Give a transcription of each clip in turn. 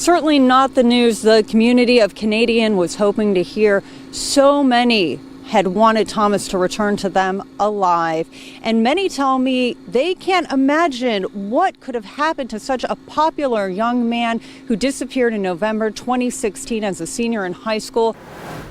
Certainly not the news the community of Canadian was hoping to hear. So many had wanted Thomas to return to them alive. And many tell me they can't imagine what could have happened to such a popular young man who disappeared in November 2016 as a senior in high school.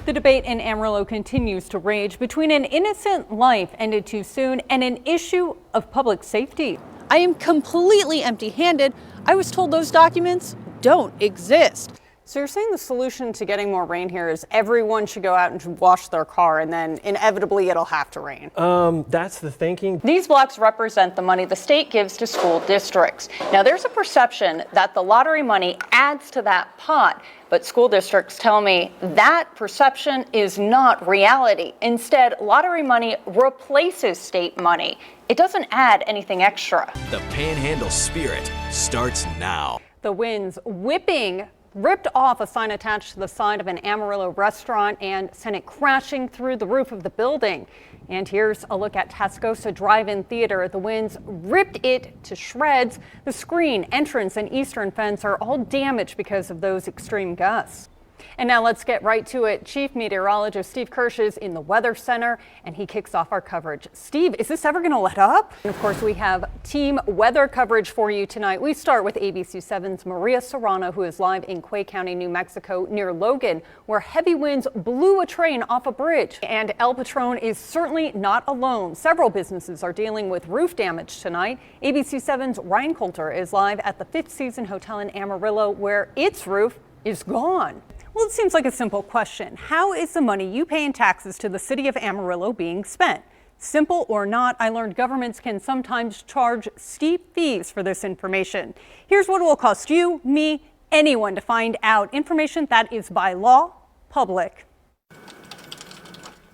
The debate in Amarillo continues to rage between an innocent life ended too soon and an issue of public safety. I am completely empty-handed. I was told those documents don't exist. So you're saying the solution to getting more rain here is everyone should go out and wash their car and then inevitably it'll have to rain? That's the thinking. These blocks represent the money the state gives to school districts. Now there's a perception that the lottery money adds to that pot, but school districts tell me that perception is not reality. Instead, lottery money replaces state money. It doesn't add anything extra. The Panhandle Spirit starts now. The winds whipping ripped off a sign attached to the side of an Amarillo restaurant and sent it crashing through the roof of the building. And here's a look at Tascosa Drive-In Theater. The winds ripped it to shreds. The screen, entrance, and eastern fence are all damaged because of those extreme gusts. And now let's get right to it. Chief Meteorologist Steve Kirsch is in the Weather Center, and he kicks off our coverage. Steve, is this ever going to let up? And of course, we have team weather coverage for you tonight. We start with ABC 7's Maria Serrano, who is live in Quay County, New Mexico, near Logan, where heavy winds blew a train off a bridge. And El Patron is certainly not alone. Several businesses are dealing with roof damage tonight. ABC 7's Ryan Coulter is live at the Fifth Season Hotel in Amarillo, where its roof is gone. Well, it seems like a simple question. How is the money you pay in taxes to the city of Amarillo being spent? Simple or not, I learned governments can sometimes charge steep fees for this information. Here's what it will cost you, me, anyone to find out information that is by law public.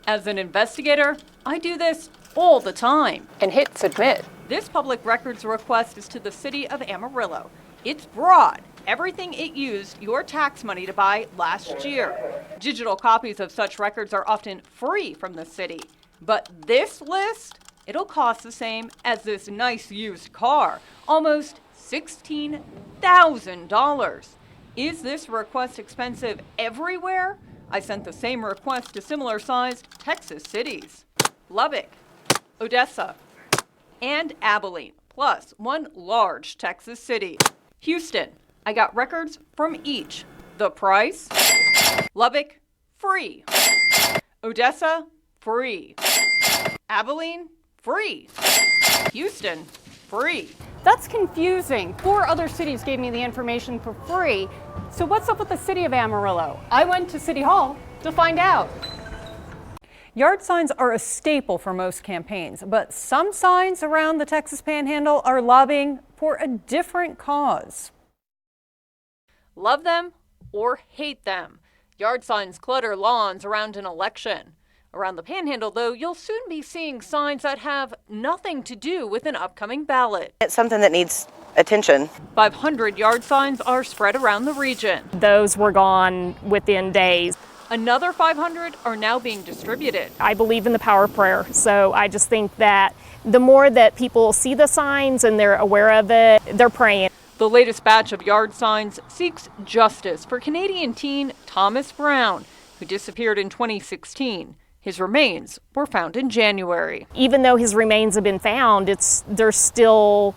As an investigator, I do this all the time. And hit submit. This public records request is to the city of Amarillo. It's broad. Everything it used your tax money to buy last year. Digital copies of such records are often free from the city. But this list, it'll cost the same as this nice used car, almost $16,000. Is this request expensive everywhere? I sent the same request to similar sized Texas cities. Lubbock, Odessa, and Abilene, plus one large Texas city. Houston. I got records from each. The price? Lubbock, free. Odessa, free. Abilene, free. Houston, free. That's confusing. 4 other cities gave me the information for free. So what's up with the city of Amarillo? I went to City Hall to find out. Yard signs are a staple for most campaigns, but some signs around the Texas Panhandle are lobbying for a different cause. Love them or hate them. Yard signs clutter lawns around an election. Around the Panhandle, though, you'll soon be seeing signs that have nothing to do with an upcoming ballot. It's something that needs attention. 500 yard signs are spread around the region. Those were gone within days. Another 500 are now being distributed. I believe in the power of prayer, so I just think that the more that people see the signs and they're aware of it, they're praying. The latest batch of yard signs seeks justice for Canadian teen Thomas Brown, who disappeared in 2016. His remains were found in January. Even though his remains have been found, there's still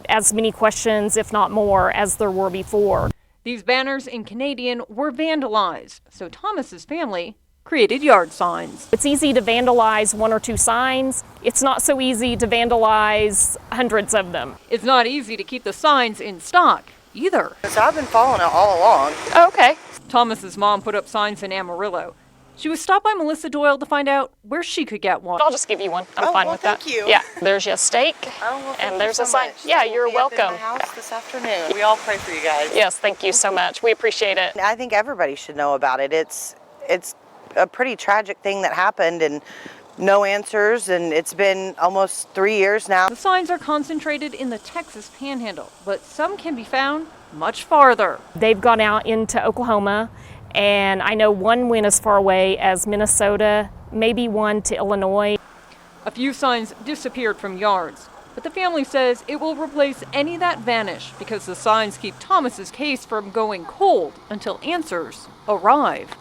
as many questions, if not more, as there were before. These banners in Canadian were vandalized, so Thomas's family created yard signs. It's easy to vandalize 1 or 2 signs. It's not so easy to vandalize hundreds of them. It's not easy to keep the signs in stock either. So I've been following it all along. Oh, okay. Thomas's mom put up signs in Amarillo. She was stopped by Melissa Doyle to find out where she could get one. I'll just give you one. I'm fine with that. Thank you. Yeah, there's your steak, Well, and there's so a sign. much. Yeah, you're We'll be up welcome. in my house this afternoon. We all pray for you guys. Yes, thank you so much. We appreciate it. I think everybody should know about it. It's a pretty tragic thing that happened, and no answers, and it's been almost 3 years now. The signs are concentrated in the Texas Panhandle, but some can be found much farther. They've gone out into Oklahoma, and I know one went as far away as Minnesota, maybe one to Illinois. A few signs disappeared from yards. But the family says it will replace any that vanish because the signs keep Thomas's case from going cold until answers arrive.